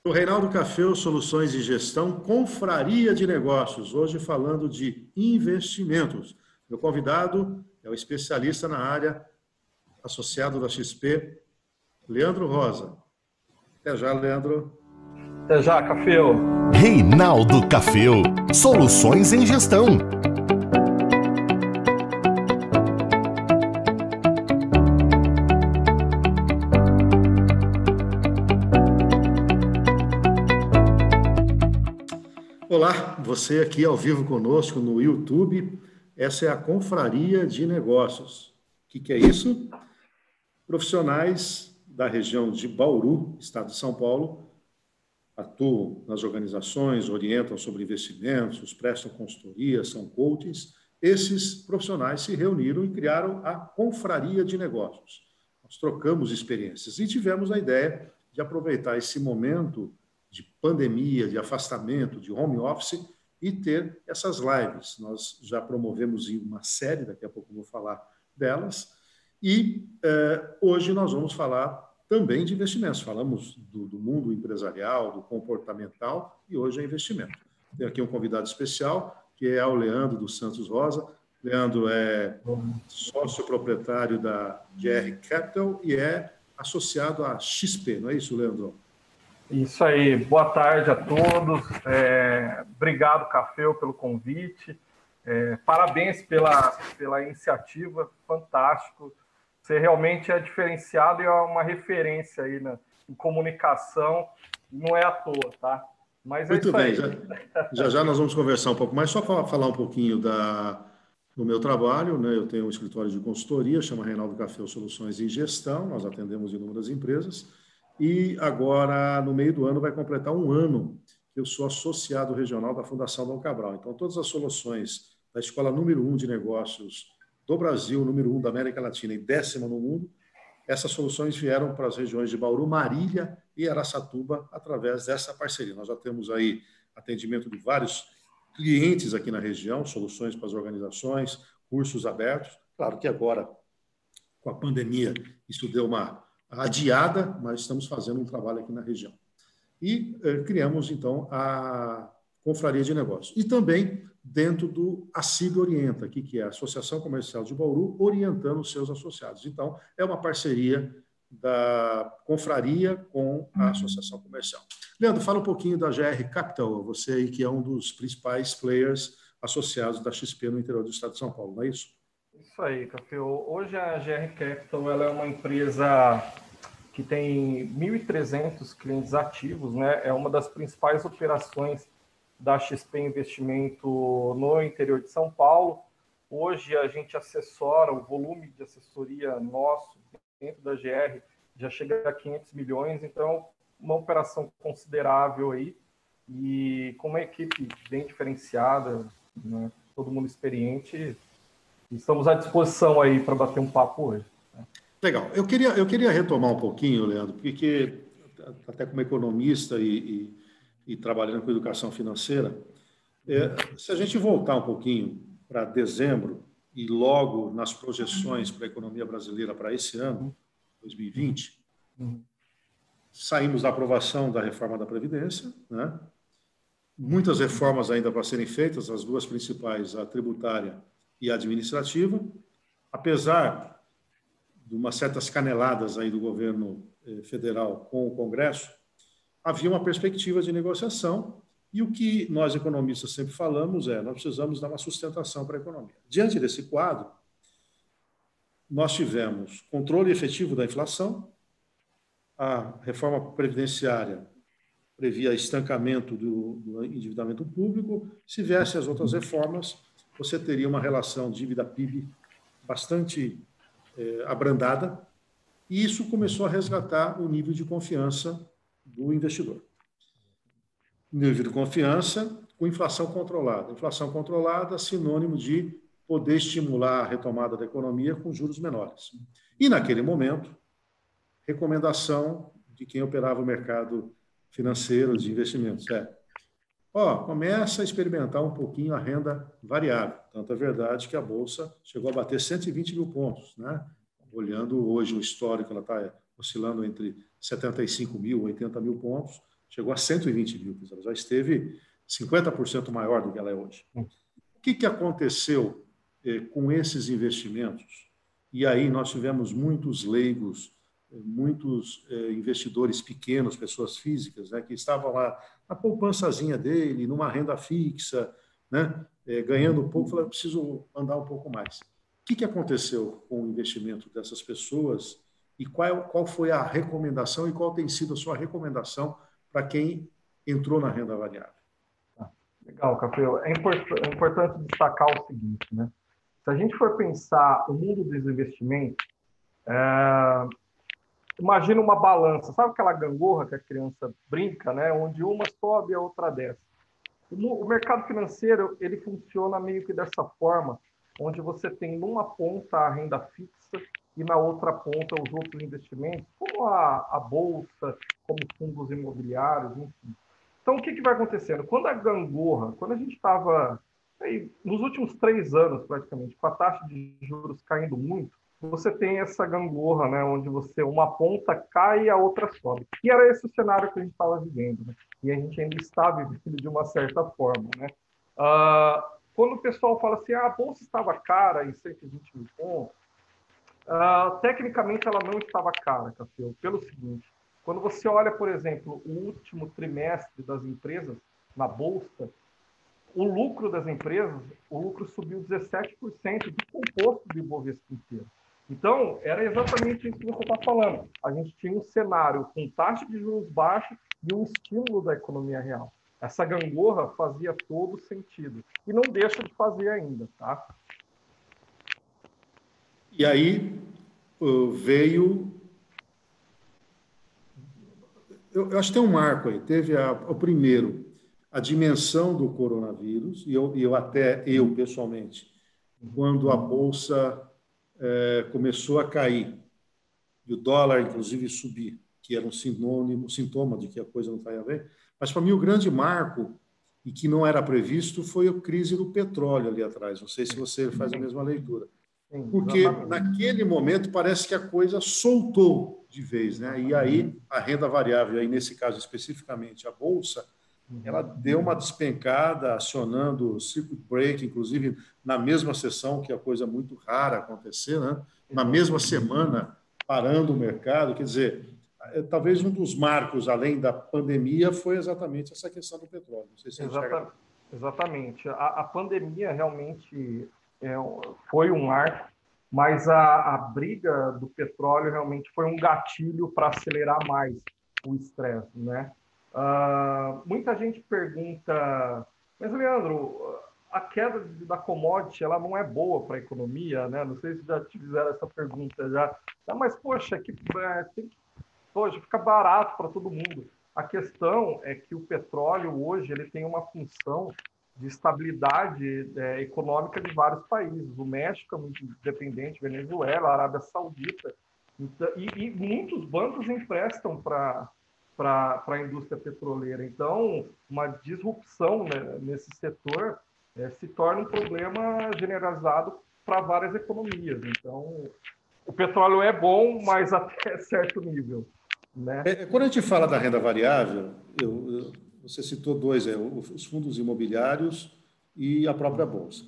O Reinaldo Café, Soluções de Gestão, Confraria de Negócios, hoje falando de investimentos. Meu convidado é o especialista na área, associado da XP, Leandro Rosa. Até já, Leandro. Até já, Cafeu. Reinaldo Café, Soluções em Gestão. Olá, você aqui ao vivo conosco no YouTube. Essa é a Confraria de Negócios. O que é isso? Profissionais da região de Bauru, estado de São Paulo, atuam nas organizações, orientam sobre investimentos, prestam consultoria, são coaches. Esses profissionais se reuniram e criaram a Confraria de Negócios. Nós trocamos experiências e tivemos a ideia de aproveitar esse momento de pandemia, de afastamento, de home office e ter essas lives. Nós já promovemos uma série, daqui a pouco eu vou falar delas, e hoje nós vamos falar também de investimentos. Falamos do mundo empresarial, do comportamental, e hoje é investimento. Tenho aqui um convidado especial, que é o Leandro dos Santos Rosa. Leandro é sócio proprietário da GR Capital e é associado à XP, não é isso, Leandro? Isso aí, boa tarde a todos. Obrigado, Cafeu, pelo convite. Parabéns pela iniciativa, fantástico. Você realmente é diferenciado e é uma referência aí em comunicação, não é à toa, tá? Mas Muito isso bem, aí. já nós vamos conversar um pouco mais, só para falar um pouquinho do meu trabalho, né? Eu tenho um escritório de consultoria, chama Reinaldo Café Soluções em Gestão, nós atendemos inúmeras empresas, e agora, no meio do ano, vai completar um ano que eu sou associado regional da Fundação Dom Cabral. Então, todas as soluções da escola número 1 de negócios do Brasil, número 1 da América Latina e 10ª no mundo, essas soluções vieram para as regiões de Bauru, Marília e Araçatuba através dessa parceria. Nós já temos aí atendimento de vários clientes aqui na região, soluções para as organizações, cursos abertos. Claro que agora, com a pandemia, isso deu uma adiada, mas estamos fazendo um trabalho aqui na região. E criamos, então, a Confraria de Negócios. E também dentro do ACIB Orienta, que é a Associação Comercial de Bauru, orientando os seus associados. Então, é uma parceria da Confraria com a Associação Comercial. Leandro, fala um pouquinho da GR Capital, você aí que é um dos principais players associados da XP no interior do estado de São Paulo, não é isso? Isso aí, Cafeu. Hoje a GR Capital ela é uma empresa que tem 1.300 clientes ativos, né? É uma das principais operações da XP Investimento no interior de São Paulo. Hoje a gente assessora, o volume de assessoria nosso dentro da GR já chega a 500 milhões, então uma operação considerável aí e com uma equipe bem diferenciada, né? Todo mundo experiente. Estamos à disposição aí para bater um papo hoje. Legal. Eu queria retomar um pouquinho, Leandro, porque até como economista e trabalhando com educação financeira, se a gente voltar um pouquinho para dezembro e logo nas projeções para a economia brasileira para esse ano, 2020, saímos da aprovação da reforma da Previdência, né? Muitas reformas ainda para serem feitas, as duas principais, a tributária e a administrativa, apesar de umas certas caneladas aí do governo federal com o Congresso, havia uma perspectiva de negociação e o que nós economistas sempre falamos nós precisamos dar uma sustentação para a economia. Diante desse quadro, nós tivemos controle efetivo da inflação, a reforma previdenciária previa estancamento do endividamento público, se viesse as outras reformas, você teria uma relação dívida-PIB bastante abrandada, e isso começou a resgatar o nível de confiança do investidor. Nível de confiança com inflação controlada. Inflação controlada, sinônimo de poder estimular a retomada da economia com juros menores. E, naquele momento, recomendação de quem operava o mercado financeiro de investimentos começa a experimentar um pouquinho a renda variável. Tanto é verdade que a Bolsa chegou a bater 120 mil pontos, né? Olhando hoje o histórico, ela está oscilando entre 75 mil e 80 mil pontos. chegou a 120 mil, ela já esteve 50% maior do que ela é hoje. O que aconteceu com esses investimentos? E aí nós tivemos muitos leigos, muitos investidores pequenos, pessoas físicas, né, que estavam lá na poupançazinha dele, numa renda fixa, né, ganhando um pouco, falaram, preciso andar um pouco mais. O que aconteceu com o investimento dessas pessoas e qual foi a recomendação e qual tem sido a sua recomendação para quem entrou na renda variável? Legal, Capel. É importante destacar o seguinte, né? Se a gente for pensar o mundo dos investimentos, imagina uma balança, sabe aquela gangorra que a criança brinca, né? Onde uma sobe e a outra desce. O mercado financeiro, ele funciona meio que dessa forma, onde você tem numa ponta a renda fixa e na outra ponta os outros investimentos, como a bolsa, como fundos imobiliários, enfim. Então, o que vai acontecendo? Quando a gangorra, quando a gente estava nos últimos 3 anos, praticamente, com a taxa de juros caindo muito, você tem essa gangorra, né, onde uma ponta cai e a outra sobe. E era esse o cenário que a gente estava vivendo, né? E a gente ainda está vivendo de uma certa forma, né? Quando o pessoal fala assim, a bolsa estava cara em 120 mil pontos, tecnicamente ela não estava cara, Café, pelo seguinte, quando você olha, por exemplo, o último trimestre das empresas na bolsa, o lucro das empresas, o lucro subiu 17% do composto do Ibovespa inteiro. Então, era exatamente isso que você está falando. A gente tinha um cenário com taxa de juros baixa e um estímulo da economia real. Essa gangorra fazia todo sentido. E não deixa de fazer ainda, tá? E aí veio... Eu acho que tem um marco aí. Teve o primeiro, a dimensão do coronavírus, e eu pessoalmente, quando a Bolsa começou a cair, e o dólar, inclusive, subir, que era um sintoma de que a coisa não estava bem. Mas, para mim, o grande marco, e que não era previsto, foi a crise do petróleo ali atrás. Não sei se você faz a mesma leitura. Porque, naquele momento, parece que a coisa soltou de vez, né? E aí, a renda variável, aí, nesse caso especificamente, a Bolsa, ela deu uma despencada, acionando o circuit break, inclusive na mesma sessão, que é coisa muito rara acontecer, né? Na mesma semana, parando o mercado. Quer dizer, talvez um dos marcos, além da pandemia, foi exatamente essa questão do petróleo. Não sei se Exatamente. A pandemia realmente foi um marco, mas a briga do petróleo realmente foi um gatilho para acelerar mais o estresse, né? Muita gente pergunta, mas Leandro, a queda da commodity ela não é boa para a economia, né? Não sei se já te fizeram essa pergunta já. Mas poxa, hoje fica barato para todo mundo. A questão é que o petróleo hoje ele tem uma função de estabilidade econômica de vários países. O México é muito dependente, Venezuela, a Arábia Saudita, e muitos bancos emprestam para a indústria petroleira. Então, uma disrupção, né, nesse setor se torna um problema generalizado para várias economias. Então, o petróleo é bom, mas até certo nível, né? Quando a gente fala da renda variável, você citou dois, os fundos imobiliários e a própria Bolsa.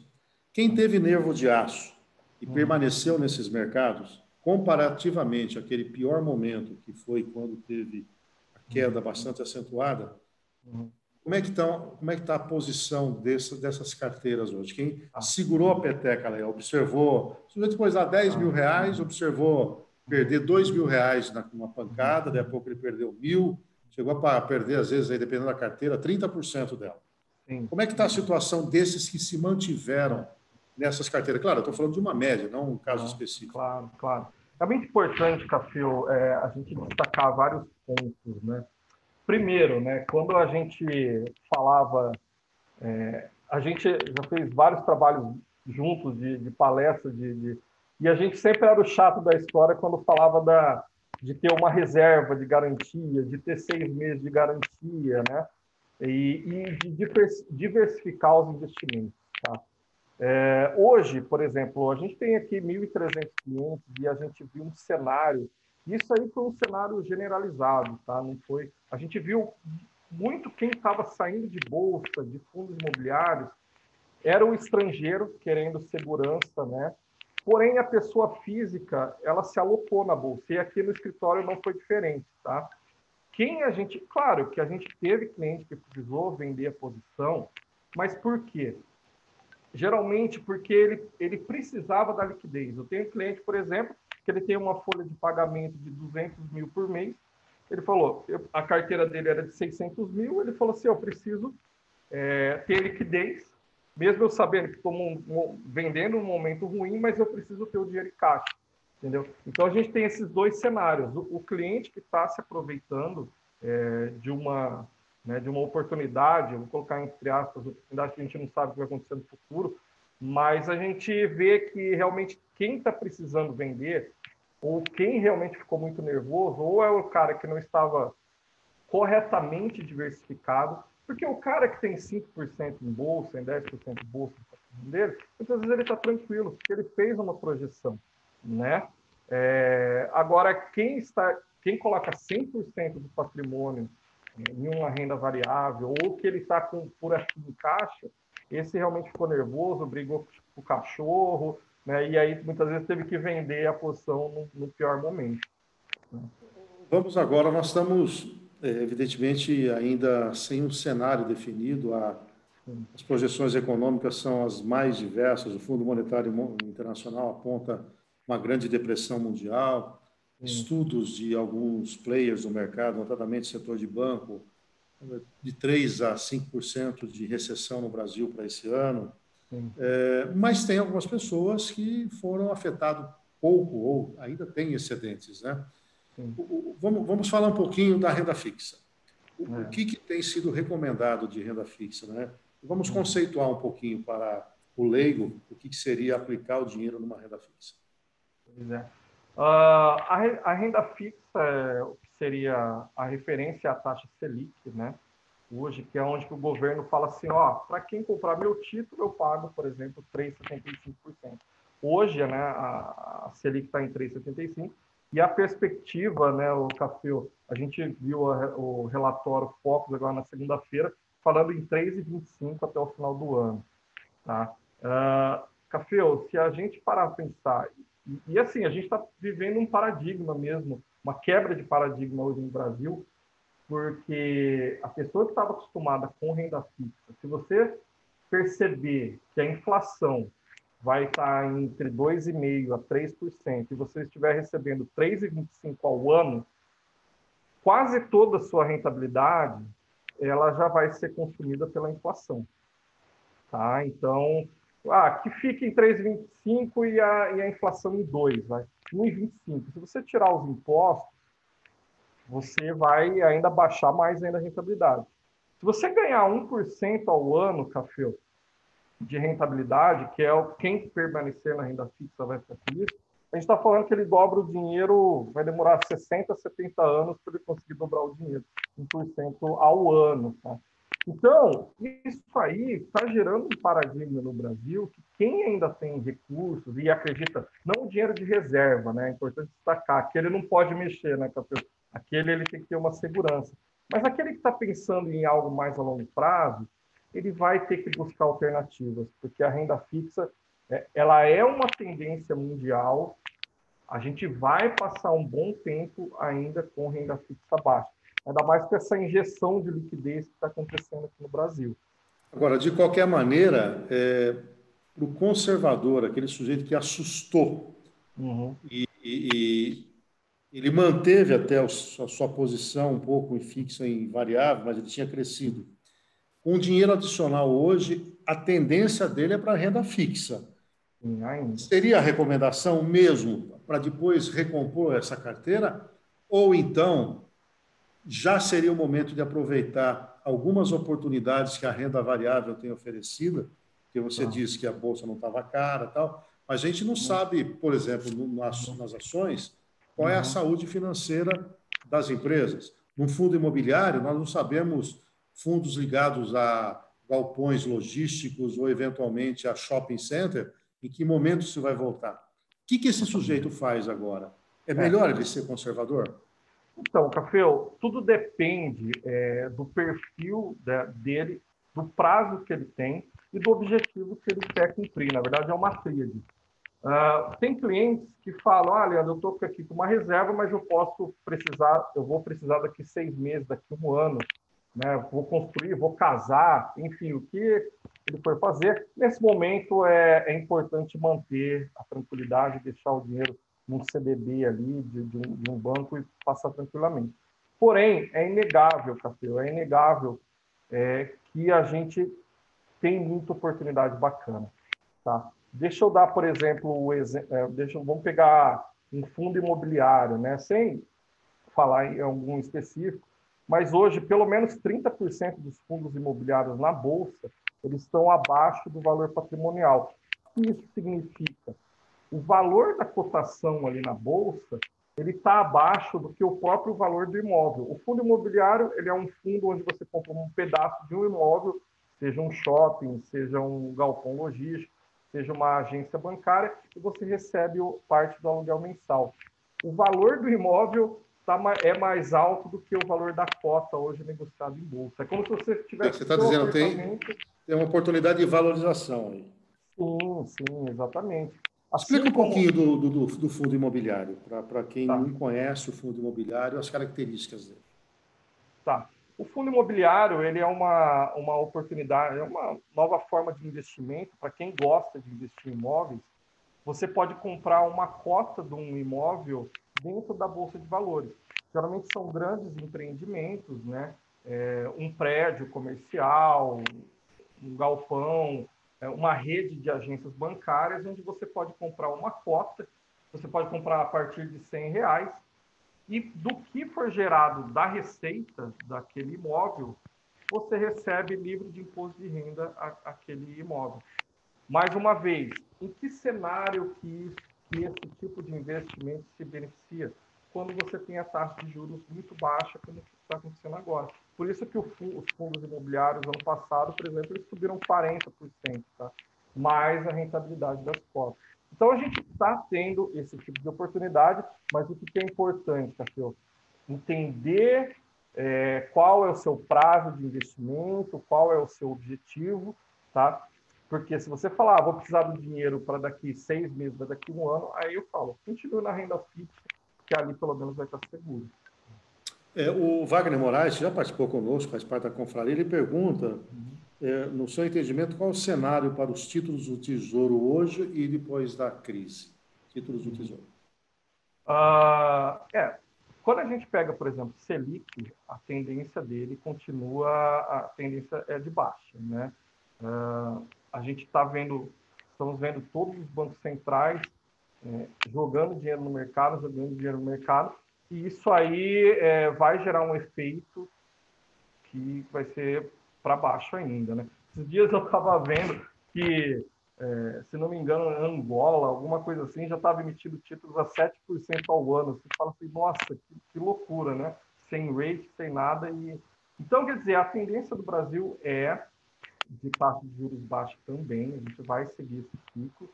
Quem teve nervo de aço e permaneceu nesses mercados, comparativamente àquele pior momento, que foi quando teve a queda bastante acentuada, como é que está a posição dessas carteiras hoje? Quem segurou a peteca, observou, depois dá 10 mil reais, observou perder 2 mil reais numa pancada, daí a pouco ele perdeu 1.000, chegou a perder, às vezes, aí, dependendo da carteira, 30% dela. Sim. Como é que está a situação desses que se mantiveram nessas carteiras? Claro, eu estou falando de uma média, não um caso específico. Claro, claro. É muito importante, Cafio, a gente destacar vários pontos, né? Primeiro, né, quando a gente falava, a gente já fez vários trabalhos juntos de palestra, e a gente sempre era o chato da história quando falava de ter uma reserva de garantia, de ter 6 meses de garantia, né? E de diversificar os investimentos. Tá? Hoje, por exemplo, a gente tem aqui 1.300 clientes e a gente viu um cenário Isso aí foi um cenário generalizado, tá? Não foi. A gente viu muito quem estava saindo de bolsa, de fundos imobiliários, era o estrangeiro querendo segurança, né? Porém, a pessoa física, ela se alocou na bolsa. E aqui no escritório não foi diferente, tá? Claro que a gente teve cliente que precisou vender a posição, mas por quê? Geralmente porque ele precisava da liquidez. Eu tenho um cliente, por exemplo, que ele tem uma folha de pagamento de 200 mil por mês. Ele falou, a carteira dele era de 600 mil, ele falou assim, eu preciso ter liquidez, mesmo eu sabendo que estou vendendo um momento ruim, mas eu preciso ter o dinheiro em caixa, entendeu? Então, a gente tem esses dois cenários. O cliente que está se aproveitando de uma oportunidade, vou colocar entre aspas, oportunidade que a gente não sabe o que vai acontecer no futuro, mas a gente vê que realmente quem está precisando vender, ou quem realmente ficou muito nervoso, ou é o cara que não estava corretamente diversificado, porque o cara que tem 5% em bolsa, em 10% em bolsa dele, muitas vezes ele está tranquilo, porque ele fez uma projeção, né? Agora, quem coloca 100% do patrimônio em uma renda variável, ou que ele está por aqui em caixa, esse realmente ficou nervoso, brigou com o cachorro, né? E aí muitas vezes teve que vender a posição no pior momento. Né? Vamos agora, nós estamos, evidentemente, ainda sem um cenário definido. As projeções econômicas são as mais diversas. O Fundo Monetário Internacional aponta uma grande depressão mundial. Estudos de alguns players do mercado, notadamente setor de banco, de 3 a 5% de recessão no Brasil para esse ano. Mas tem algumas pessoas que foram afetadas pouco ou ainda têm excedentes, né? Vamos falar um pouquinho da renda fixa. O que tem sido recomendado de renda fixa, né? Vamos conceituar um pouquinho para o leigo o que seria aplicar o dinheiro numa renda fixa. Pois é. A renda fixa o que seria a referência à taxa Selic, né? Hoje, que é onde que o governo fala assim, ó, para quem comprar meu título, eu pago, por exemplo, 3,75%. Hoje, né, a Selic está em 3,75%, e a perspectiva, né, o Café, a gente viu o relatório Focus agora na segunda-feira, falando em 3,25% até o final do ano. Tá? Café, se a gente parar a pensar, e assim, a gente está vivendo um paradigma mesmo, uma quebra de paradigma hoje no Brasil, porque a pessoa que estava acostumada com renda fixa, se você perceber que a inflação vai estar entre 2,5% a 3%, e você estiver recebendo 3,25% ao ano, quase toda a sua rentabilidade ela já vai ser consumida pela inflação. Tá? Então, que fique em 3,25 e a inflação em 2, vai. 1,25. Se você tirar os impostos, você vai ainda baixar mais ainda a rentabilidade. Se você ganhar 1% ao ano, Café, de rentabilidade, que é quem permanecer na renda fixa vai ficar com isso, a gente está falando que ele dobra o dinheiro, vai demorar 60, 70 anos para ele conseguir dobrar o dinheiro, 1% ao ano. Tá? Então, isso aí está gerando um paradigma no Brasil que quem ainda tem recursos e acredita, não o dinheiro de reserva, né? É importante destacar, que ele não pode mexer, né, Café? Aquele ele tem que ter uma segurança. Mas aquele que está pensando em algo mais a longo prazo, ele vai ter que buscar alternativas, porque a renda fixa ela é uma tendência mundial. A gente vai passar um bom tempo ainda com renda fixa baixa, ainda mais com essa injeção de liquidez que está acontecendo aqui no Brasil. Agora, de qualquer maneira, para o conservador, aquele sujeito que assustou e ele manteve até a sua posição um pouco fixa em variável, mas ele tinha crescido. Com dinheiro adicional hoje, a tendência dele é para a renda fixa. Seria a recomendação mesmo para depois recompor essa carteira? Ou então já seria o momento de aproveitar algumas oportunidades que a renda variável tem oferecido, que você disse que a bolsa não estava cara e tal, mas a gente não sabe, por exemplo, nas ações, qual é a saúde financeira das empresas. Num fundo imobiliário, nós não sabemos fundos ligados a galpões logísticos ou, eventualmente, a shopping center, em que momento isso vai voltar. O que esse sujeito faz agora? É melhor ele ser conservador? Então, Cafeu, tudo depende do perfil dele, do prazo que ele tem e do objetivo que ele quer cumprir. Na verdade, é uma tríade. Tem clientes que falam, olha, eu estou aqui com uma reserva, mas eu vou precisar daqui 6 meses, daqui 1 ano, né? Vou construir, vou casar, enfim, o que ele for fazer. Nesse momento é importante manter a tranquilidade, deixar o dinheiro num CDB ali de um banco e passar tranquilamente. Porém, é inegável, Café, é inegável que a gente tem muita oportunidade bacana, tá? Deixa eu dar, por exemplo, vamos pegar um fundo imobiliário, né? Sem falar em algum específico, mas hoje, pelo menos 30% dos fundos imobiliários na Bolsa, eles estão abaixo do valor patrimonial. O que isso significa? O valor da cotação ali na Bolsa, ele está abaixo do que o próprio valor do imóvel. O fundo imobiliário, ele é um fundo onde você compra um pedaço de um imóvel, seja um shopping, seja um galpão logístico, seja uma agência bancária, e você recebe parte do aluguel mensal. O valor do imóvel é mais alto do que o valor da cota hoje negociado em bolsa. É como se você tivesse... Você está dizendo tem uma oportunidade de valorização aí. Sim, exatamente. Explica um pouquinho do fundo imobiliário, para quem não conhece o fundo imobiliário, as características dele. Tá. O fundo imobiliário, ele é uma oportunidade, é uma nova forma de investimento para quem gosta de investir em imóveis. Você pode comprar uma cota de um imóvel dentro da Bolsa de Valores. Geralmente são grandes empreendimentos, né? Um prédio comercial, um galpão, uma rede de agências bancárias, onde você pode comprar uma cota, você pode comprar a partir de R$ 100, e do que for gerado da receita daquele imóvel, você recebe livre de imposto de renda aquele imóvel. Mais uma vez, em que cenário que esse tipo de investimento se beneficia? Quando você tem a taxa de juros muito baixa, como está acontecendo agora. Por isso que os fundos imobiliários, ano passado, por exemplo, eles subiram 40%, tá? Mais a rentabilidade das cotas. Então, a gente está tendo esse tipo de oportunidade, mas o que é importante, Café? Entender qual é o seu prazo de investimento, qual é o seu objetivo, tá? Porque se você falar, vou precisar do dinheiro para daqui 6 meses, para daqui 1 ano, aí eu falo, continue na renda fixa, que ali pelo menos vai estar seguro. O Wagner Moraes, que já participou conosco, faz parte da confraria, ele pergunta, no seu entendimento, qual o cenário para os títulos do Tesouro hoje e depois da crise? Títulos do Tesouro. Quando a gente pega, por exemplo, Selic, a tendência dele continua, a tendência é de baixa, né? A gente estamos vendo todos os bancos centrais jogando dinheiro no mercado, e isso aí vai gerar um efeito que vai ser para baixo ainda, né? Esses dias eu estava vendo que, se não me engano, Angola, alguma coisa assim, já estava emitindo títulos a 7% ao ano. Você fala assim, nossa, que loucura, né? Sem rate, sem nada. Então, quer dizer, a tendência do Brasil é de taxa de juros baixa também, a gente vai seguir esse ciclo.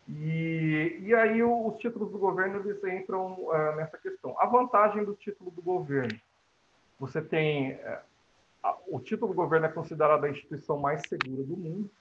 E aí os títulos do governo, eles entram nessa questão. A vantagem do título do governo, você tem... o título do governo é considerado a instituição mais segura do mundo,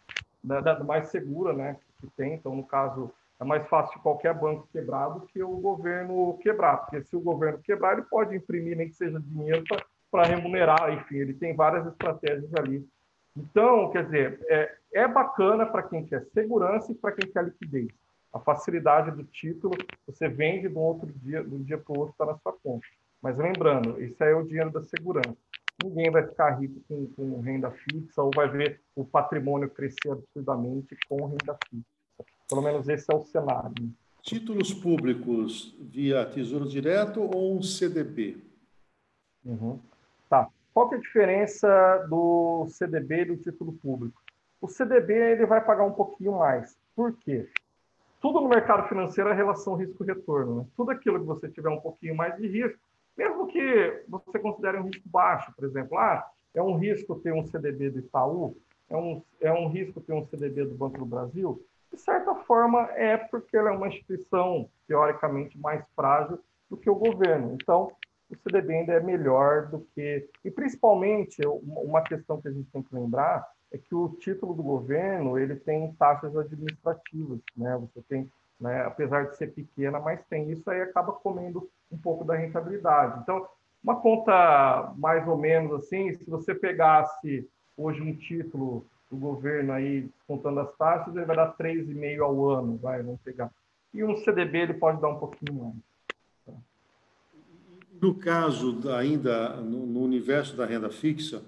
né, mais segura, né, que tem. Então, no caso, é mais fácil qualquer banco quebrar do que o governo quebrar, porque se o governo quebrar, ele pode imprimir nem que seja dinheiro para remunerar, enfim, ele tem várias estratégias ali. Então, quer dizer, é bacana para quem quer segurança e para quem quer liquidez. A facilidade do título, você vende de um dia para o outro, está na sua conta. Mas lembrando, isso aí é o dinheiro da segurança. Ninguém vai ficar rico com renda fixa ou vai ver o patrimônio crescer absurdamente com renda fixa. Pelo menos esse é o cenário. Títulos públicos via Tesouro Direto ou um CDB? Tá. Qual que é a diferença do CDB e do título público? O CDB ele vai pagar um pouquinho mais. Por quê? Tudo no mercado financeiro é relação risco-retorno, né? Tudo aquilo que você tiver um pouquinho mais de risco, mesmo que você considere um risco baixo, por exemplo, é um risco ter um CDB do Itaú, é um risco ter um CDB do Banco do Brasil, de certa forma porque ela é uma instituição teoricamente mais frágil do que o governo. Então, o CDB ainda é melhor do que... E, principalmente, uma questão que a gente tem que lembrar é que o título do governo ele tem taxas administrativas, né? Você tem, né, apesar de ser pequena, mas tem isso aí acaba comendo um pouco da rentabilidade. Então, uma conta mais ou menos assim, se você pegasse hoje um título do governo aí, contando as taxas, ele vai dar 3,5 ao ano, vamos pegar. E um CDB ele pode dar um pouquinho mais. No caso, ainda no universo da renda fixa,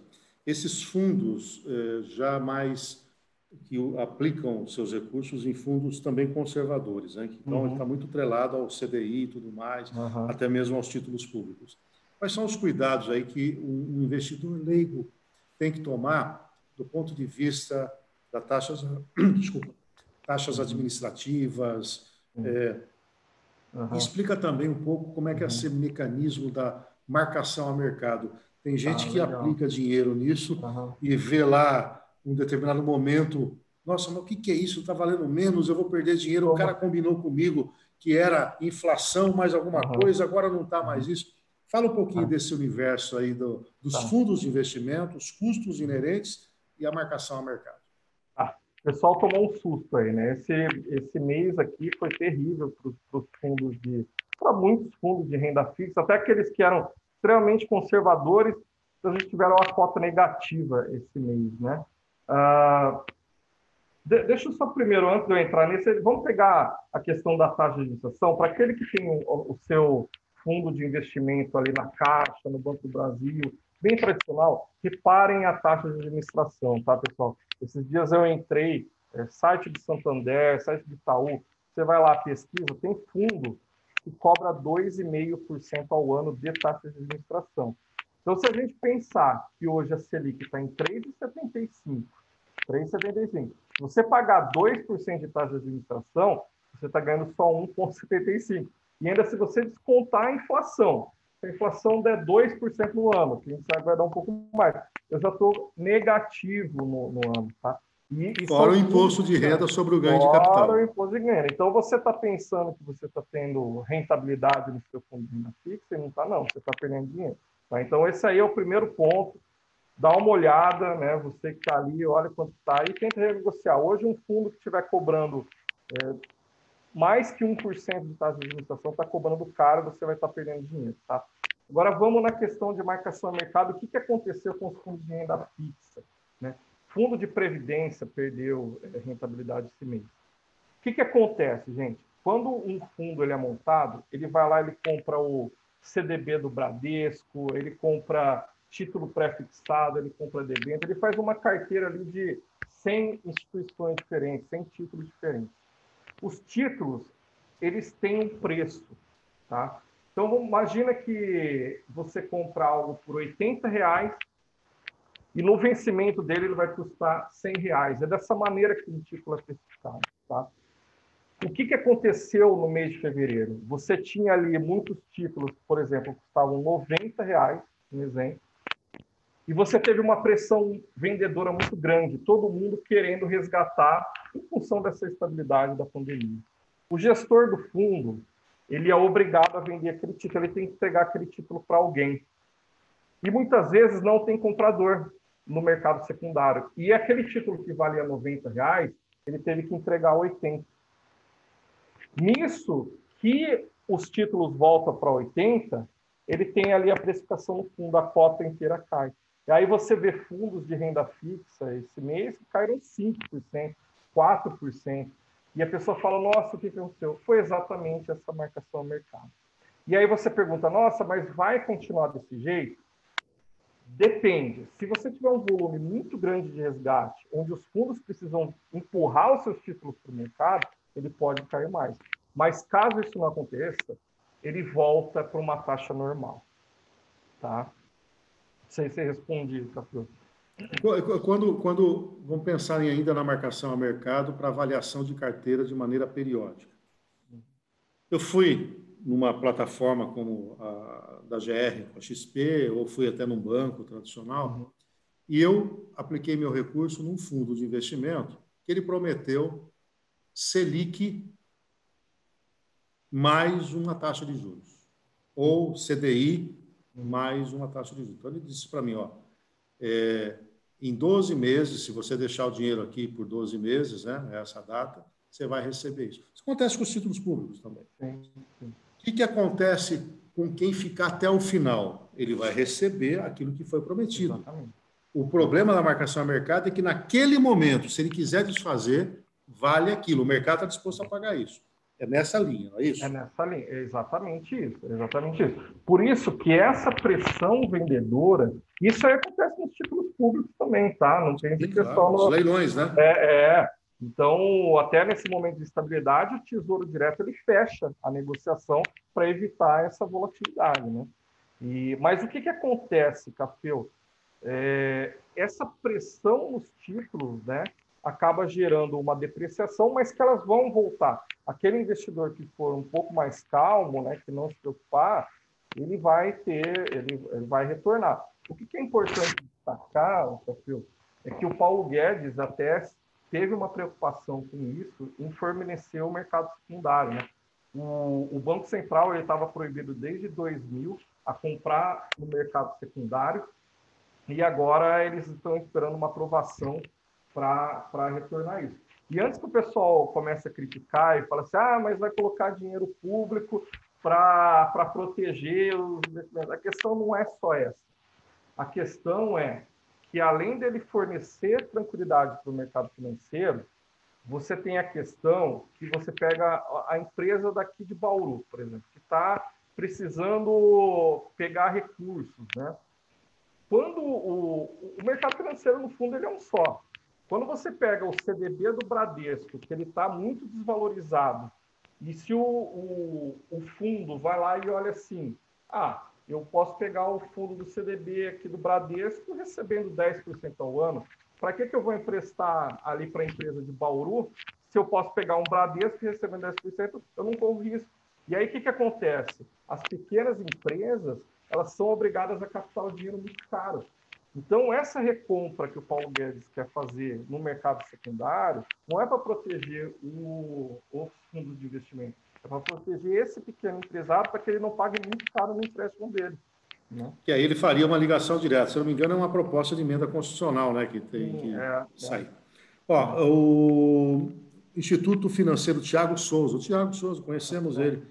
esses fundos já mais que aplicam seus recursos em fundos também conservadores, né? Então, ele está muito atrelado ao CDI e tudo mais, até mesmo aos títulos públicos. Quais são os cuidados aí que um investidor leigo tem que tomar do ponto de vista das taxas, desculpa, taxas administrativas, e explica também um pouco como é que é esse mecanismo da marcação a mercado. Tem gente que aplica dinheiro nisso e vê lá um determinado momento, nossa, mas o que é isso? Está valendo menos, eu vou perder dinheiro. O cara combinou comigo que era inflação mais alguma coisa, agora não está mais isso. Fala um pouquinho desse universo aí dos fundos de investimento, os custos inerentes e a marcação a mercado. O pessoal tomou um susto aí, né? Esse mês aqui foi terrível para muitos fundos de renda fixa, até aqueles que eram extremamente conservadores, a gente tiveram uma cota negativa esse mês, né? Deixa eu só primeiro, antes de eu entrar nesse, vamos pegar a questão da taxa de administração. Para aquele que tem o seu fundo de investimento ali na Caixa, no Banco do Brasil, bem tradicional, reparem a taxa de administração, tá, pessoal? Esses dias eu entrei, site de Santander, site de Itaú, você vai lá, pesquisa, tem fundo que cobra 2,5% ao ano de taxa de administração. Então, se a gente pensar que hoje a Selic está em 3,75%, se você pagar 2% de taxa de administração, você está ganhando só 1,75%. E ainda se você descontar a inflação, se a inflação der 2% no ano, que a gente sabe que vai dar um pouco mais, eu já estou negativo no ano, tá? Fora o imposto de renda sobre o ganho de capital. Fora o imposto de renda. Então, você está pensando que você está tendo rentabilidade no seu fundo de renda fixa e não está, não. Você está perdendo dinheiro. Tá? Então, esse aí é o primeiro ponto. Dá uma olhada, né? Você que está ali, olha quanto está e tenta renegociar. Hoje, um fundo que estiver cobrando mais que 1% de taxa de administração está cobrando caro, você vai estar perdendo dinheiro, tá? Agora, vamos na questão de marcação a mercado. O que aconteceu com os fundos de renda fixa, né? Fundo de previdência perdeu rentabilidade esse mês. O que acontece, gente? Quando um fundo ele é montado, ele vai lá, ele compra o CDB do Bradesco, ele compra título pré-fixado, ele compra debênture, ele faz uma carteira ali de 100 instituições diferentes, 100 títulos diferentes. Os títulos, eles têm um preço, tá? Então, imagina que você compra algo por R$80 e no vencimento dele ele vai custar R$100. É dessa maneira que o título é precificado, tá? O que aconteceu no mês de fevereiro? Você tinha ali muitos títulos, por exemplo, que custavam R$90, um exemplo, e você teve uma pressão vendedora muito grande, todo mundo querendo resgatar em função dessa estabilidade da pandemia. O gestor do fundo, ele é obrigado a vender aquele título, ele tem que entregar aquele título para alguém. E muitas vezes não tem comprador no mercado secundário. E aquele título que valia R$90, ele teve que entregar 80. Nisso que os títulos voltam para 80, ele tem ali a precificação no fundo, a cota inteira cai. E aí você vê fundos de renda fixa esse mês que caíram 5%, 4%. E a pessoa fala, nossa, o que aconteceu? Foi exatamente essa marcação ao mercado. E aí você pergunta, nossa, mas vai continuar desse jeito? Depende. Se você tiver um volume muito grande de resgate, onde os fundos precisam empurrar os seus títulos para o mercado, ele pode cair mais. Mas caso isso não aconteça, ele volta para uma taxa normal. Tá? Não sei se você responde, Café. Quando vamos pensar ainda na marcação a mercado para avaliação de carteira de maneira periódica. Eu fui numa plataforma como a da GR, a XP, ou fui até num banco tradicional, e eu apliquei meu recurso num fundo de investimento que ele prometeu Selic mais uma taxa de juros. ou CDI mais uma taxa de juros. Então, ele disse para mim, ó, em 12 meses, se você deixar o dinheiro aqui por 12 meses, né, essa data, você vai receber isso. Isso acontece com os títulos públicos também. O que acontece com quem ficar até o final? Ele vai receber aquilo que foi prometido. Exatamente. O problema da marcação a mercado é que, naquele momento, se ele quiser desfazer, vale aquilo. O mercado está disposto a pagar isso. É nessa linha, não é isso? É nessa linha, é exatamente isso, exatamente isso. Por isso que essa pressão vendedora, isso aí acontece nos títulos públicos também, tá? Não tem Sim, questão claro, os no... leilões, né? Então, até nesse momento de estabilidade, o Tesouro Direto ele fecha a negociação para evitar essa volatilidade, né? Mas o que acontece, Cafeu? Essa pressão nos títulos, né, acaba gerando uma depreciação, mas que elas vão voltar. Aquele investidor que for um pouco mais calmo, né, que não se preocupar, ele vai retornar. O que é importante destacar, Cafeu, é que o Paulo Guedes até teve uma preocupação com isso em fornecer o mercado secundário, né? O Banco Central estava proibido desde 2000 a comprar no mercado secundário, e agora eles estão esperando uma aprovação para retornar isso. E antes que o pessoal comece a criticar e fale assim, mas vai colocar dinheiro público para proteger os investimentos. A questão não é só essa. A questão é que, além dele fornecer tranquilidade para o mercado financeiro, você tem a questão que você pega a empresa daqui de Bauru, por exemplo, que está precisando pegar recursos, né? Quando o mercado financeiro, no fundo, ele é um só. Quando você pega o CDB do Bradesco, que ele está muito desvalorizado, e se o fundo vai lá e olha assim, eu posso pegar o fundo do CDB aqui do Bradesco recebendo 10% ao ano, para que eu vou emprestar ali para a empresa de Bauru, se eu posso pegar um Bradesco recebendo 10%, eu não corro risco. E aí, o que acontece? As pequenas empresas, elas são obrigadas a captar o dinheiro muito caro. Então, essa recompra que o Paulo Guedes quer fazer no mercado secundário não é para proteger os fundos de investimento, é para proteger esse pequeno empresário para que ele não pague muito caro no empréstimo dele, né? Que aí ele faria uma ligação direta. Se eu não me engano, é uma proposta de emenda constitucional, né, que tem que sair. Ó, o Instituto Financeiro Tiago Souza. O Tiago Souza, conhecemos ele.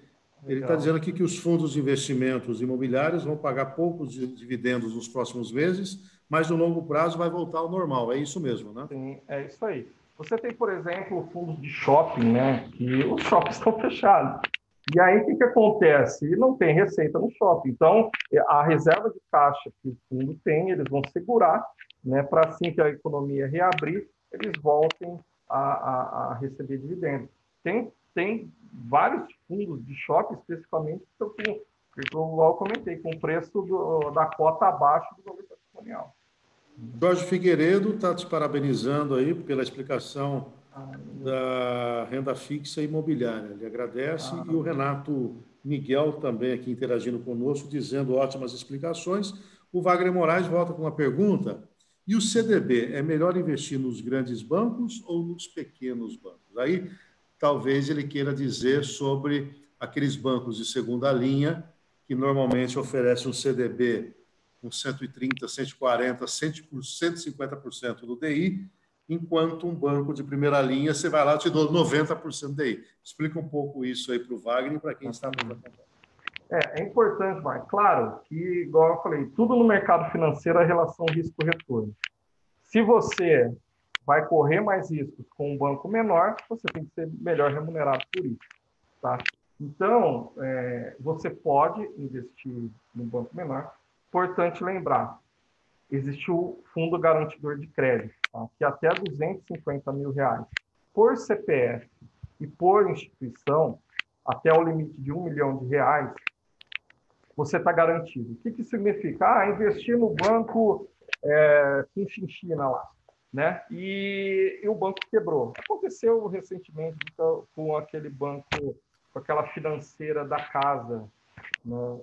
Ele está dizendo aqui que os fundos de investimentos imobiliários vão pagar poucos dividendos nos próximos meses, mas no longo prazo vai voltar ao normal. É isso mesmo, né? Sim, é isso aí. Você tem, por exemplo, fundos de shopping, né? Que os shoppings estão fechados. E aí, o que acontece? Não tem receita no shopping. Então, a reserva de caixa que o fundo tem, eles vão segurar, né? Para assim que a economia reabrir, eles voltem a receber dividendos. Tem vários fundos de shopping, especificamente, que eu comentei, com o preço da cota abaixo do valor patrimonial. Jorge Figueiredo está te parabenizando aí pela explicação da renda fixa imobiliária. Ele agradece. E o Renato Miguel também aqui interagindo conosco, dizendo ótimas explicações. O Wagner Moraes volta com uma pergunta. E o CDB, é melhor investir nos grandes bancos ou nos pequenos bancos? Aí, talvez ele queira dizer sobre aqueles bancos de segunda linha que normalmente oferecem um CDB com 130%, 140%, 150% do DI, enquanto um banco de primeira linha, você vai lá e te dou 90% do DI. Explica um pouco isso aí para o Wagner e para quem está nos acompanhando. É importante, Mark. Claro que, igual eu falei, tudo no mercado financeiro é relação risco-retorno. Se você vai correr mais riscos com um banco menor, você tem que ser melhor remunerado por isso, tá? Então, você pode investir no banco menor. Importante lembrar, existe o Fundo Garantidor de Crédito, tá? Que até R$250 mil por CPF e por instituição, até o limite de R$1 milhão, você está garantido. O que significa? Investir no banco com chinchina lá, né? E o banco quebrou. Aconteceu recentemente com aquele banco, com aquela financeira da casa, né?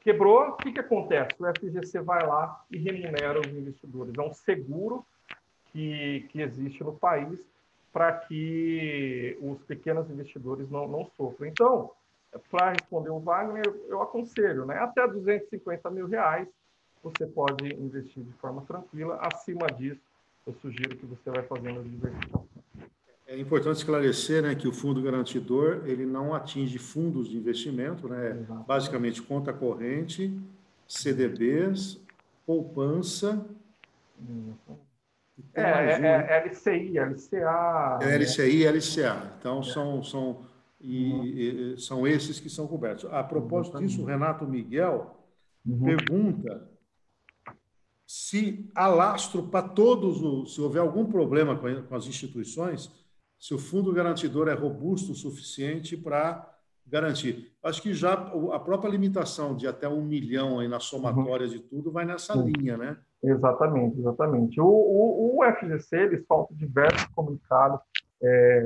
Quebrou, o que acontece? O FGC vai lá e remunera os investidores. É um seguro que existe no país para que os pequenos investidores não sofram. Então, para responder o Wagner, eu aconselho, né? Até R$ 250 mil você pode investir de forma tranquila. Acima disso, eu sugiro que você vai fazendo a diversificação. É importante esclarecer, né, que o fundo garantidor ele não atinge fundos de investimento, né? Exatamente. Basicamente conta corrente, CDBs, poupança. Tem mais um, hein? LCI, LCA. LCI e LCA. Então, Uhum. são esses que são cobertos. A propósito disso, o Exatamente. Renato Miguel Uhum. pergunta se há lastro para todos, se houver algum problema com as instituições, se o fundo garantidor é robusto o suficiente para garantir. Acho que já a própria limitação de até 1 milhão aí na Uhum. somatória de tudo vai nessa Sim. linha, né? Exatamente, exatamente. O FGC, ele solta diversos comunicados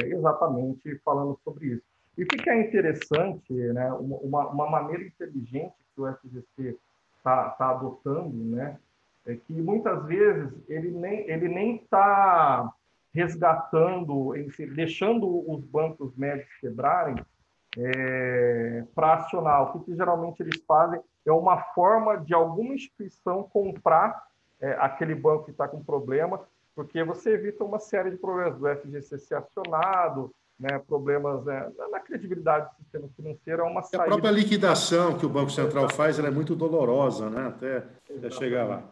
exatamente falando sobre isso. E o que é interessante, né, uma maneira inteligente que o FGC está adotando, né, é que muitas vezes ele nem está resgatando, deixando os bancos médios quebrarem para acionar. O que geralmente eles fazem é uma forma de alguma instituição comprar aquele banco que está com problema, porque você evita uma série de problemas do FGC ser acionado, né, problemas na credibilidade do sistema financeiro, é uma E a saída. própria liquidação que o Banco Central faz, ela é muito dolorosa, né? Até chegar lá.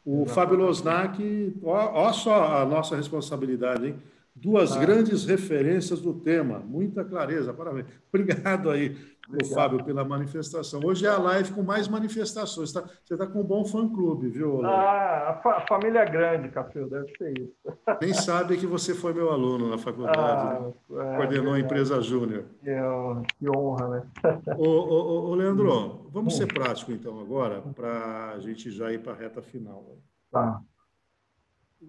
O Fábio Losnak, ó só a nossa responsabilidade, hein? Duas grandes referências do tema, muita clareza, parabéns. Obrigado aí, Fábio, pela manifestação. Hoje é a live com mais manifestações. Você está com um bom fã-clube, viu, Léo? A família é grande, Café, deve ser isso. Nem sabe que você foi meu aluno na faculdade, né? Coordenou a empresa Júnior. Que honra, né? Ô, Leandro, vamos ser práticos então agora, para a gente já ir para a reta final. Tá.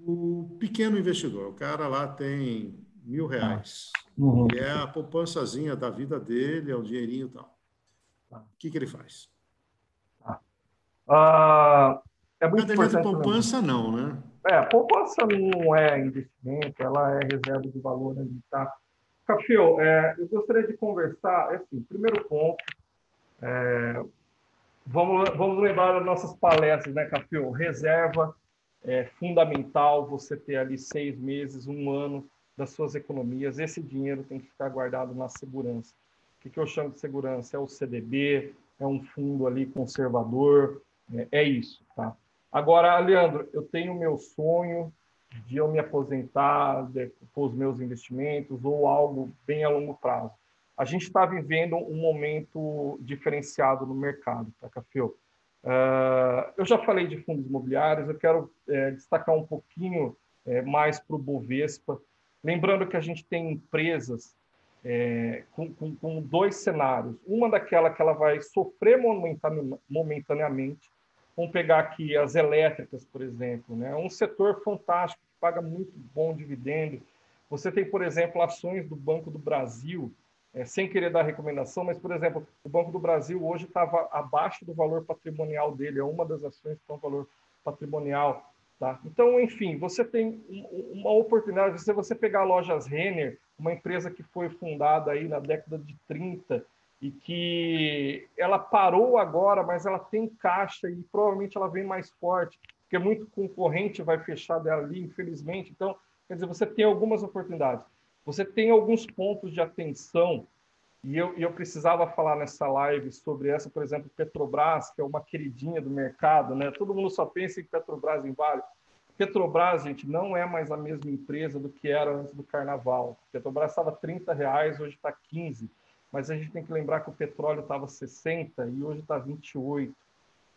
O pequeno investidor, o cara lá tem R$ 1.000. Uhum. E é a poupançazinha da vida dele, é o dinheirinho e tal. O que ele faz? É muito Caderneta de importante poupança, não, né? poupança não é investimento, ela é reserva de valor, né? Tá? Cafio, eu gostaria de conversar, assim, primeiro ponto, vamos lembrar das nossas palestras, né, Cafio? Reserva é fundamental você ter ali 6 meses, 1 ano das suas economias. Esse dinheiro tem que ficar guardado na segurança. O que eu chamo de segurança? É o CDB, é um fundo ali conservador, é isso, tá? Agora, Leandro, eu tenho o meu sonho de eu me aposentar com os meus investimentos ou algo bem a longo prazo. A gente está vivendo um momento diferenciado no mercado, tá, Cafio? Eu já falei de fundos imobiliários, eu quero destacar um pouquinho mais para o Bovespa. Lembrando que a gente tem empresas com dois cenários. Uma daquela que ela vai sofrer momentaneamente. Vamos pegar aqui as elétricas, por exemplo, né? Um setor fantástico, que paga muito bom dividendo. Você tem, por exemplo, ações do Banco do Brasil, sem querer dar recomendação, mas, por exemplo, o Banco do Brasil hoje estava abaixo do valor patrimonial dele, é uma das ações que tem um valor patrimonial. Tá? Então, enfim, você tem uma oportunidade, se você pegar a Lojas Renner, uma empresa que foi fundada aí na década de 30 e que ela parou agora, mas ela tem caixa e provavelmente ela vem mais forte, porque muito concorrente vai fechar dela ali, infelizmente. Então, quer dizer, você tem algumas oportunidades. Você tem alguns pontos de atenção, e eu precisava falar nessa live sobre essa, por exemplo, Petrobras, que é uma queridinha do mercado, né? Todo mundo só pensa em Petrobras em Vale. Petrobras, gente, não é mais a mesma empresa do que era antes do carnaval. Petrobras estava R$30, hoje está 15. Mas a gente tem que lembrar que o petróleo estava 60 e hoje está 28.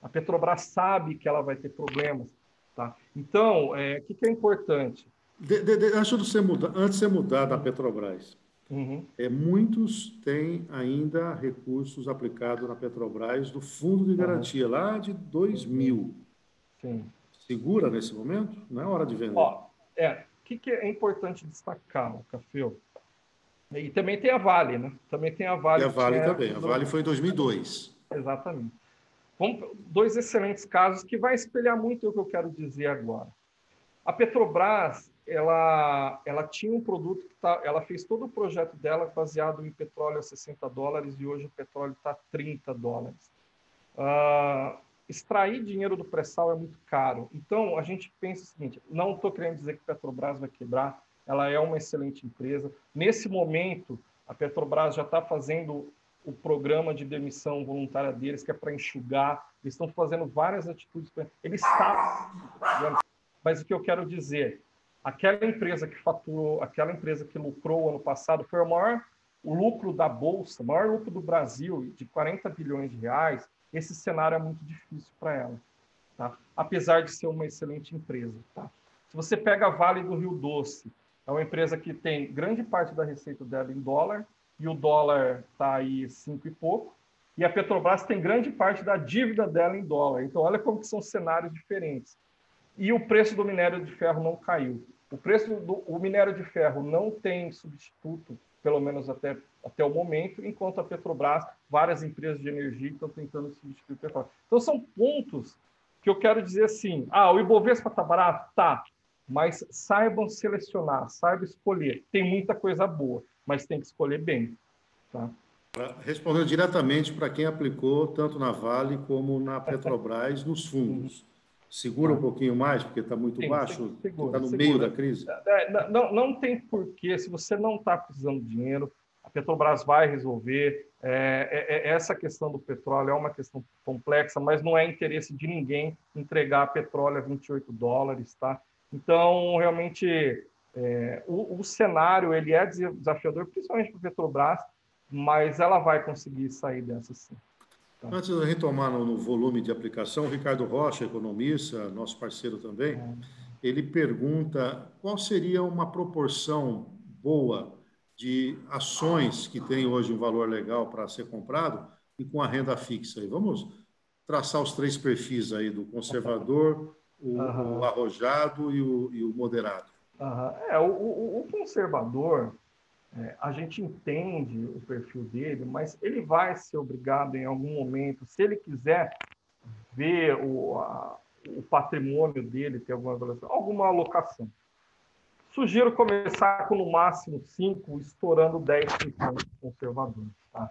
A Petrobras sabe que ela vai ter problemas. Tá? Então, o que é importante? Antes de você mudar da Petrobras, muitos têm ainda recursos aplicados na Petrobras do Fundo de Garantia, lá de 2000. Sim. Segura nesse momento? Não é hora de vender. O que é importante destacar, Cafeu? E também tem a Vale, né? Também tem a Vale. E a Vale também. A Vale foi em 2002. Exatamente. Dois excelentes casos que vai espelhar muito o que eu quero dizer agora. A Petrobras, ela tinha um produto que ela fez todo o projeto dela baseado em petróleo a $60 e hoje o petróleo está a $30. Extrair dinheiro do pré-sal é muito caro. Então, a gente pensa o seguinte, não estou querendo dizer que a Petrobras vai quebrar, ela é uma excelente empresa. Nesse momento, a Petrobras já está fazendo o programa de demissão voluntária deles, que é para enxugar, eles estão fazendo várias atitudes. Eles estão... Mas o que eu quero dizer, aquela empresa que faturou, aquela empresa que lucrou ano passado, foi o lucro da Bolsa, o maior lucro do Brasil, de 40 bilhões de reais. Esse cenário é muito difícil para ela, tá? Apesar de ser uma excelente empresa. Tá? Se você pega a Vale do Rio Doce, é uma empresa que tem grande parte da receita dela em dólar, e o dólar está aí 5 e pouco, e a Petrobras tem grande parte da dívida dela em dólar. Então, olha como que são cenários diferentes. E o preço do minério de ferro não caiu. O minério de ferro não tem substituto, pelo menos até o momento, enquanto a Petrobras, várias empresas de energia estão tentando substituir o petróleo. Então, são pontos que eu quero dizer assim, o Ibovespa está barato? Tá, mas saibam selecionar, saibam escolher. Tem muita coisa boa, mas tem que escolher bem. Tá? Respondendo diretamente para quem aplicou, tanto na Vale como na Petrobras, nos fundos. Segura um pouquinho mais, porque está muito baixo, está no meio da crise? Não tem porquê, se você não está precisando de dinheiro, a Petrobras vai resolver. Essa questão do petróleo é uma questão complexa, mas não é interesse de ninguém entregar petróleo a $28, tá? Então, realmente, o cenário ele é desafiador, principalmente para a Petrobras, mas ela vai conseguir sair dessa sim. Antes de retomar no volume de aplicação, o Ricardo Rocha, economista, nosso parceiro também, ele pergunta qual seria uma proporção boa de ações que tem hoje um valor legal para ser comprado e com a renda fixa. E vamos traçar os 3 perfis aí do conservador, o arrojado e o moderado. O conservador, a gente entende o perfil dele, mas ele vai ser obrigado em algum momento, se ele quiser ver o patrimônio dele, ter alguma alocação. Sugiro começar com no máximo 5, estourando 10% conservador. Tá?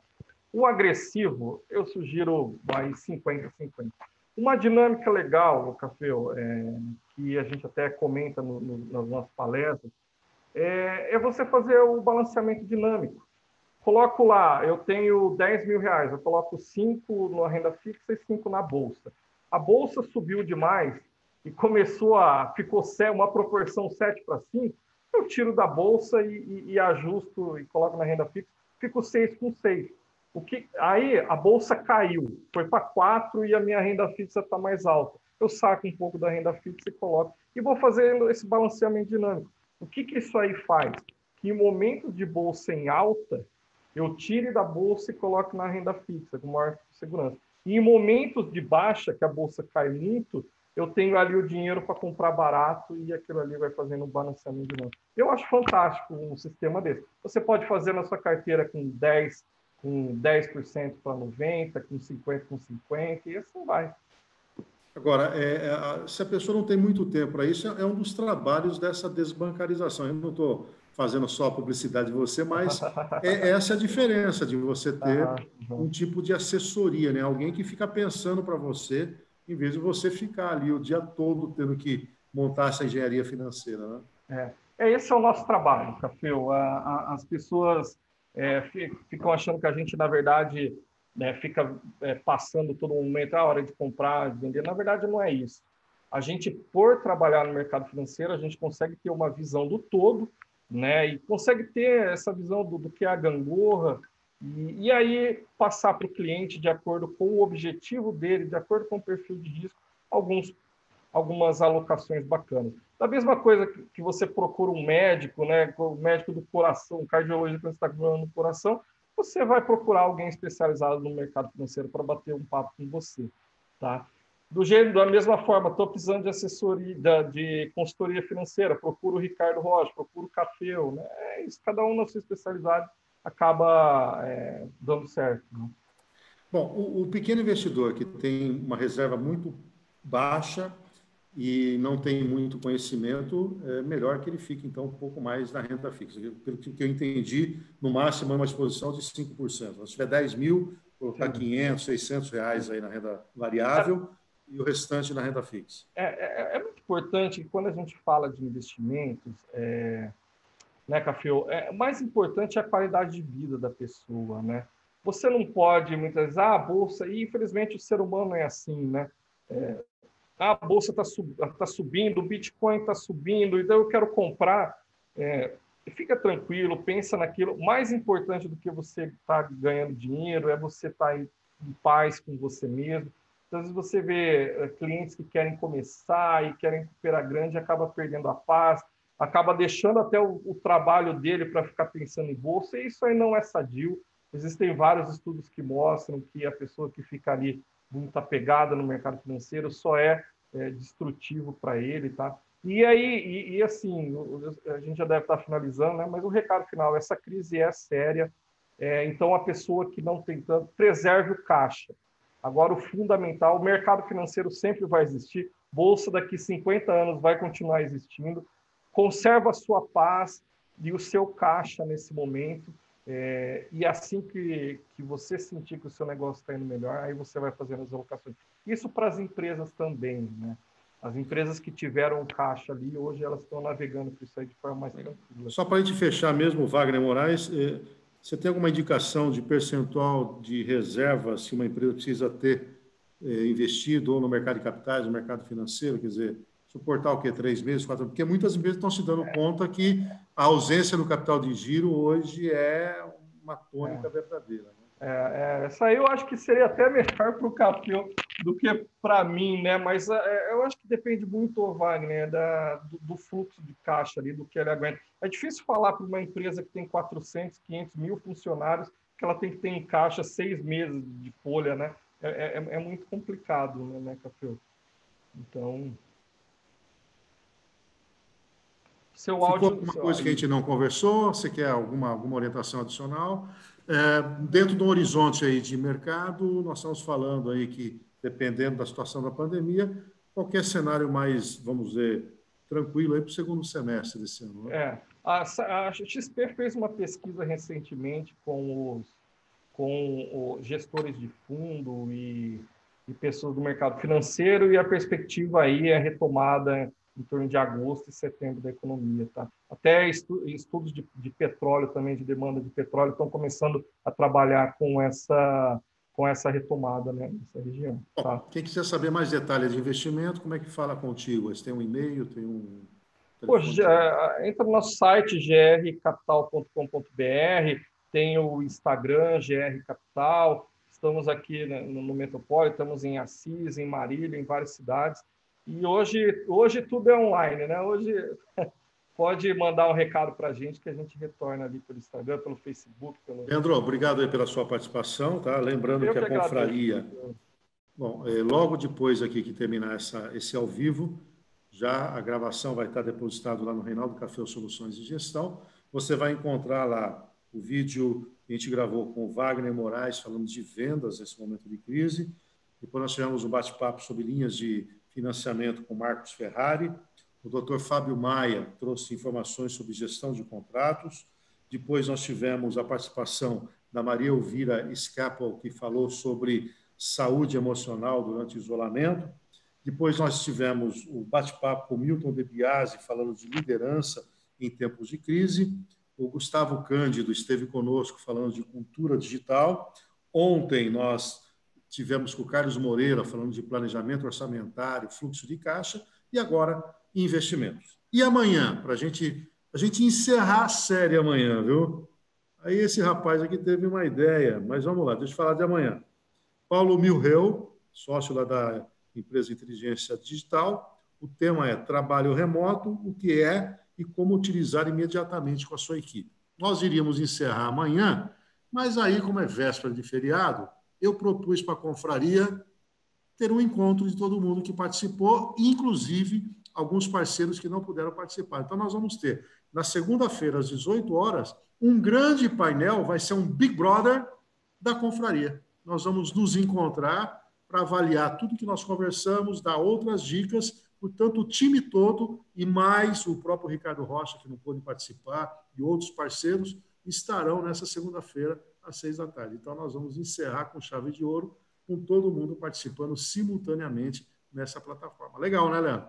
O agressivo, eu sugiro aí 50-50. Uma dinâmica legal, Cafeu, que a gente até comenta nas nossas palestras, é você fazer o balanceamento dinâmico. Coloco lá, eu tenho 10 mil reais, eu coloco 5 na renda fixa e 5 na bolsa. A bolsa subiu demais e ficou uma proporção 7-5, eu tiro da bolsa e ajusto e coloco na renda fixa, fico 6 com 6. Aí a bolsa caiu, foi para 4 e a minha renda fixa está mais alta. Eu saco um pouco da renda fixa e coloco. E vou fazendo esse balanceamento dinâmico. O que isso aí faz? Que em momentos de bolsa em alta, eu tire da bolsa e coloque na renda fixa, com maior segurança. E em momentos de baixa, que a bolsa cai muito, eu tenho ali o dinheiro para comprar barato e aquilo ali vai fazendo um balanceamento dinâmico. Eu acho fantástico um sistema desse. Você pode fazer na sua carteira com 10% para 90%, com 50% com 50%, e assim vai. Agora, se a pessoa não tem muito tempo para isso, é um dos trabalhos dessa desbancarização. Eu não estou fazendo só a publicidade de você, mas essa é a diferença de você ter um tipo de assessoria, né? Alguém que fica pensando para você, em vez de você ficar ali o dia todo tendo que montar essa engenharia financeira, né? Esse é o nosso trabalho, Cafeu. As pessoas ficam achando que a gente, na verdade, fica passando todo momento a hora de comprar, de vender. Na verdade, não é isso. A gente, por trabalhar no mercado financeiro, a gente consegue ter uma visão do todo, né? E consegue ter essa visão do que é a gangorra e aí passar para o cliente, de acordo com o objetivo dele, de acordo com o perfil de risco, algumas alocações bacanas. Da mesma coisa que você procura um médico, né, o médico do coração, um cardiologista que você está curando no coração, você vai procurar alguém especializado no mercado financeiro para bater um papo com você. Tá? Da mesma forma, estou precisando de assessoria, de consultoria financeira, procuro o Ricardo Rocha, procuro o Cafeu. Né? Isso, cada um na sua especialidade acaba dando certo. Né? Bom, o pequeno investidor que tem uma reserva muito baixa e não tem muito conhecimento, é melhor que ele fique, então, um pouco mais na renda fixa. Pelo que eu entendi, no máximo é uma exposição de 5%. Se tiver 10 mil, colocar 500, 600 reais aí na renda variável e o restante na renda fixa. É muito importante que quando a gente fala de investimentos, né, Café, o mais importante é a qualidade de vida da pessoa, né? Você não pode, muitas vezes, a bolsa, e infelizmente o ser humano é assim, né? A bolsa está subindo, o Bitcoin está subindo, então eu quero comprar. Fica tranquilo, pensa naquilo. Mais importante do que você estar ganhando dinheiro é você estar em paz com você mesmo. Então, às vezes você vê clientes que querem começar e querem recuperar grande, acaba perdendo a paz, acaba deixando até o trabalho dele para ficar pensando em bolsa, e isso aí não é sadio. Existem vários estudos que mostram que a pessoa que fica ali muito apegada no mercado financeiro só é destrutivo para ele, tá? E aí, assim, a gente já deve estar finalizando, né? Mas o recado final, essa crise é séria, então a pessoa que não tem tanto, preserve o caixa. Agora, o fundamental, o mercado financeiro sempre vai existir, bolsa daqui 50 anos vai continuar existindo, conserva a sua paz e o seu caixa nesse momento, e assim que você sentir que o seu negócio está indo melhor, aí você vai fazendo as alocações. Isso para as empresas também, né? As empresas que tiveram caixa ali, hoje elas estão navegando por isso aí de forma mais tranquila. Só para a gente fechar mesmo, Wagner Moraes, você tem alguma indicação de percentual de reserva se uma empresa precisa ter investido ou no mercado de capitais, no mercado financeiro, quer dizer, suportar o quê? 3 meses, 4 meses? Porque muitas empresas estão se dando conta que a ausência no capital de giro hoje é uma tônica verdadeira. Né? Essa aí eu acho que seria até melhor para o Café do que para mim, né? Mas eu acho que depende muito, Wagner, do fluxo de caixa ali, do que ele aguenta. É difícil falar para uma empresa que tem 400, 500 mil funcionários que ela tem que ter em caixa 6 meses de folha, né? É muito complicado, né, Café? Então... Ficou alguma coisa que a gente não conversou? Você quer alguma orientação adicional? Dentro do horizonte aí de mercado, nós estamos falando aí que, dependendo da situação da pandemia, qualquer cenário mais, vamos dizer, tranquilo aí para o segundo semestre desse ano. Né? A XP fez uma pesquisa recentemente com os gestores de fundo e pessoas do mercado financeiro, e a perspectiva aí é retomada em torno de agosto e setembro da economia. Tá? Até estudos de petróleo também, de demanda de petróleo, estão começando a trabalhar com essa retomada, né, nessa região. Tá? Bom, quem quiser saber mais detalhes de investimento, como é que fala contigo? Você tem um e-mail, tem um... Entra no nosso site grcapital.com.br, tem o Instagram GR Capital, estamos aqui no Metropólio, estamos em Assis, em Marília, em várias cidades. E hoje tudo é online, né? Hoje pode mandar um recado para a gente que a gente retorna ali pelo Instagram, pelo Facebook. Leandro, obrigado aí pela sua participação, tá? Lembrando que a confraria... Bom, logo depois aqui que terminar esse ao vivo, já a gravação vai estar depositada lá no Reinaldo Café Soluções de Gestão. Você vai encontrar lá o vídeo que a gente gravou com o Wagner Moraes, falando de vendas nesse momento de crise. Depois nós tivemos um bate-papo sobre linhas de financiamento com Marcos Ferrari. O Dr. Fábio Maia trouxe informações sobre gestão de contratos. Depois nós tivemos a participação da Maria Elvira Scapel, que falou sobre saúde emocional durante o isolamento. Depois nós tivemos o bate-papo com o Milton De Biasi, falando de liderança em tempos de crise. O Gustavo Cândido esteve conosco falando de cultura digital. Ontem nós tivemos com o Carlos Moreira falando de planejamento orçamentário, fluxo de caixa, e agora investimentos. E amanhã, para a gente encerrar a série amanhã, viu? Aí esse rapaz aqui teve uma ideia, mas vamos lá, deixa eu falar de amanhã. Paulo Milreu, sócio lá da empresa Inteligência Digital. O tema é trabalho remoto, o que é e como utilizar imediatamente com a sua equipe. Nós iríamos encerrar amanhã, mas aí, como é véspera de feriado, eu propus para a confraria ter um encontro de todo mundo que participou, inclusive alguns parceiros que não puderam participar. Então, nós vamos ter, na segunda-feira, às 18 horas, um grande painel, vai ser um Big Brother da confraria. Nós vamos nos encontrar para avaliar tudo que nós conversamos, dar outras dicas Portanto, o time todo e mais o próprio Ricardo Rocha, que não pôde participar, e outros parceiros, estarão nessa segunda-feira, às 6 da tarde. Então, nós vamos encerrar com chave de ouro, com todo mundo participando simultaneamente nessa plataforma. Legal, né, Leandro?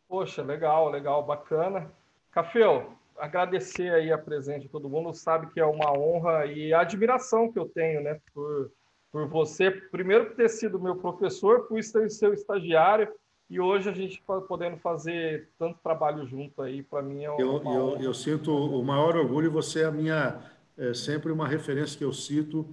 Poxa, legal, legal, bacana. Cafeu, agradecer aí a presença de todo mundo, sabe que é uma honra e a admiração que eu tenho, né, por você, primeiro por ter sido meu professor, por ser seu estagiário, e hoje a gente podendo fazer tanto trabalho junto aí, para mim é uma honra. Eu sinto o maior orgulho, você é a minha, sempre uma referência que eu cito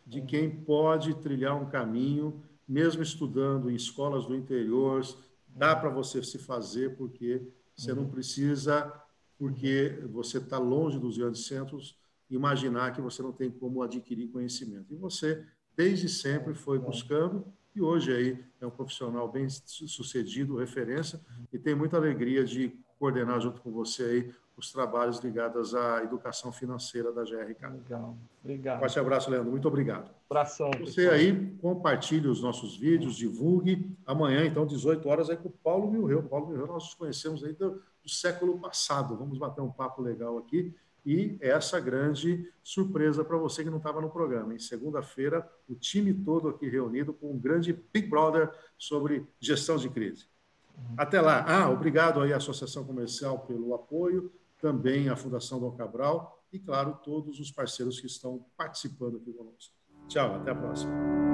de quem pode trilhar um caminho, mesmo estudando em escolas do interior, dá para você se fazer, porque você não precisa, porque você está longe dos grandes centros, imaginar que você não tem como adquirir conhecimento. E você, desde sempre, foi buscando, e hoje aí é um profissional bem sucedido, referência, e tem muita alegria de coordenar junto com você aí os trabalhos ligados à educação financeira da GRK. Legal, obrigado. Forte abraço, Leandro. Muito obrigado. Abração, Você pessoal. aí, compartilhe os nossos vídeos, divulgue. Amanhã, então, 18 horas, aí com o Paulo Milreu. Paulo Milreu, nós nos conhecemos aí do século passado. Vamos bater um papo legal aqui. E essa grande surpresa para você que não estava no programa. Em segunda-feira, o time todo aqui reunido com um grande Big Brother sobre gestão de crise. Até lá. Obrigado aí à Associação Comercial pelo apoio, também à Fundação Dom Cabral e, claro, todos os parceiros que estão participando aqui conosco. Tchau, até a próxima.